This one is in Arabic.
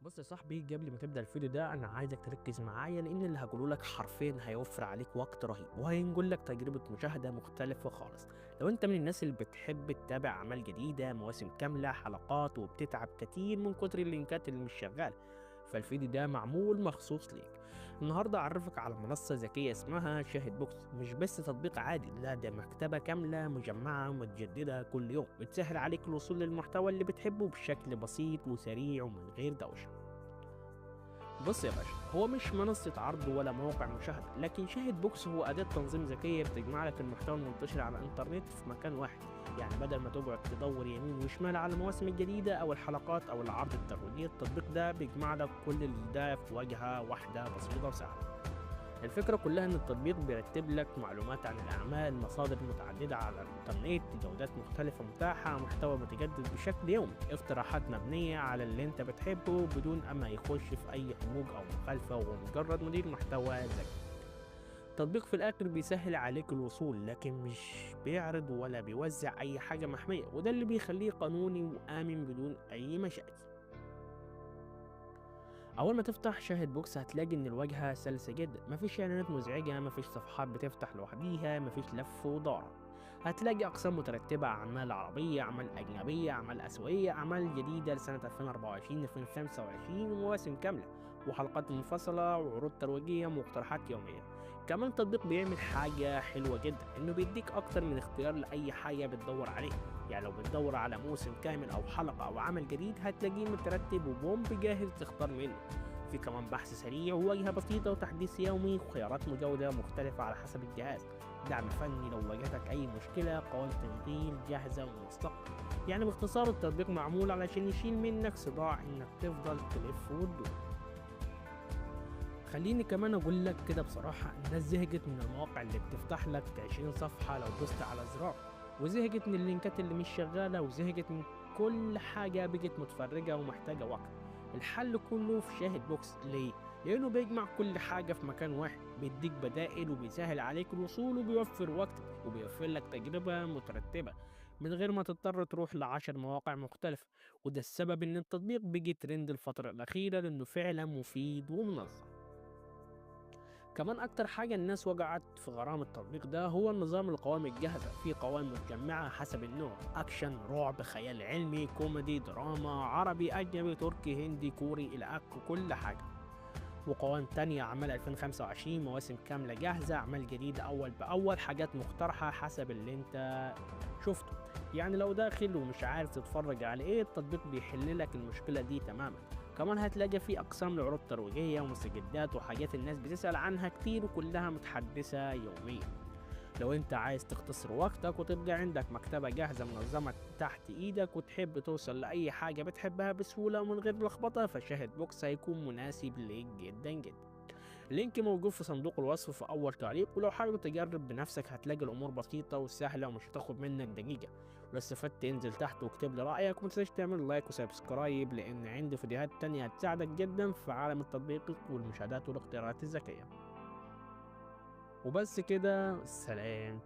بص يا صاحبي، قبل ما تبدأ الفيديو ده أنا عايزك تركز معايا، لأن اللي هقوله لك حرفيا هيوفر عليك وقت رهيب وهينقل لك تجربة مشاهدة مختلفة خالص. لو أنت من الناس اللي بتحب تتابع أعمال جديدة، مواسم كاملة، حلقات، وبتتعب كتير من كتر اللينكات اللي مش شغالة، فالفيديو ده معمول مخصوص ليك. النهارده أعرفك على منصة ذكية اسمها شاهد بوكس. مش بس تطبيق عادي، لا ده مكتبة كاملة مجمعة ومتجددة كل يوم، بتسهل عليك الوصول للمحتوى اللي بتحبه بشكل بسيط وسريع ومن غير دوشة. بص يا باشا، هو مش منصة عرض ولا موقع مشاهدة، لكن شاهد بوكس هو أداة تنظيم ذكية بتجمع لك المحتوى المنتشر على الإنترنت في مكان واحد. يعني بدل ما تقعد تدور يمين وشمال على المواسم الجديدة أو الحلقات أو العرض الترويجي، التطبيق ده بيجمع لك كل اللي ده في واجهة واحدة بسيطة وسهلة. الفكرة كلها إن التطبيق بيرتب لك معلومات عن الأعمال، مصادر متعددة على الإنترنت، جودات مختلفة متاحة، محتوى متجدد بشكل يومي، اقتراحات مبنية على اللي أنت بتحبه بدون أما يخش في أي حموج أو مخالفة، وهو مجرد مدير محتوى ذكي. التطبيق في الآخر بيسهل عليك الوصول، لكن مش بيعرض ولا بيوزع أي حاجة محمية، وده اللي بيخليه قانوني وآمن بدون أي مشاكل. اول ما تفتح شاهد بوكس هتلاقي ان الواجهه سلسه جدا، مفيش اعلانات مزعجه، مفيش صفحات بتفتح لوحديها، مفيش لف ودوران. هتلاقي اقسام مترتبه: اعمال عربيه، اعمال اجنبيه، اعمال اسيويه، اعمال جديده لسنه 2024 2025، ومواسم كامله وحلقات منفصله وعروض ترويجيه واقتراحات يوميه. كمان التطبيق بيعمل حاجه حلوه جدا، انه بيديك اكتر من اختيار لاي حاجه بتدور عليها. يعني لو بتدور على موسم كامل او حلقه او عمل جديد، هتلاقيه مترتب وبومب جاهز تختار منه. في كمان بحث سريع وواجهة بسيطة وتحديث يومي وخيارات مجودة مختلفة على حسب الجهاز. دعم فني لو واجهتك أي مشكلة، قوائم تشغيل جاهزة وموثقة. يعني باختصار التطبيق معمول علشان يشيل منك صداع إنك تفضل تلف وتدور. خليني كمان أقول لك كده بصراحة، الناس زهقت من المواقع اللي بتفتح لك 20 صفحة لو دوست على زرار، وزهقت من اللينكات اللي مش شغالة، وزهقت من كل حاجة بقت متفرجة ومحتاجة وقت. الحل كله في شاهد بوكس. ليه؟ لأنه بيجمع كل حاجة في مكان واحد، بيديك بدائل وبيسهل عليك الوصول وبيوفر وقتك وبيوفر لك تجربة مترتبة من غير ما تضطر تروح ل10 مواقع مختلفة. وده السبب إن التطبيق بيجي ترند الفترة الأخيرة، لأنه فعلا مفيد ومنظم. كمان اكتر حاجة الناس وقعت في غرام التطبيق ده هو النظام القوائم الجاهزة. في قوائم متجمعة حسب النوع: اكشن، رعب، خيال علمي، كوميدي، دراما، عربي، اجنبي، تركي، هندي، كوري، الى كل حاجة. وقوائم تانية: اعمال 2025، مواسم كاملة جاهزة، اعمال جديدة اول باول، حاجات مقترحة حسب اللي انت شفته. يعني لو داخل ومش عارف تتفرج على ايه، التطبيق بيحل لك المشكلة دي تماما. كمان هتلاقي في اقسام لعروض ترويجية ومستجدات وحاجات الناس بتسأل عنها كتير، وكلها متحدثة يوميا. لو انت عايز تختصر وقتك وتبقى عندك مكتبة جاهزة منظمة تحت ايدك، وتحب توصل لأي حاجة بتحبها بسهولة ومن غير لخبطة، فشاهد بوكس هيكون مناسب ليك جدا جدا. اللينك موجود في صندوق الوصف في أول تعليق، ولو حابب تجرب بنفسك هتلاقي الأمور بسيطة وسهلة ومش هتاخد منك دقيقة. ولو استفدت انزل تحت واكتب لي رأيك، ومتنساش تعمل لايك وسبسكرايب، لأن عندي فيديوهات تانية هتساعدك جدا في عالم التطبيق والمشاهدات والاختيارات الذكية. وبس كده، سلام.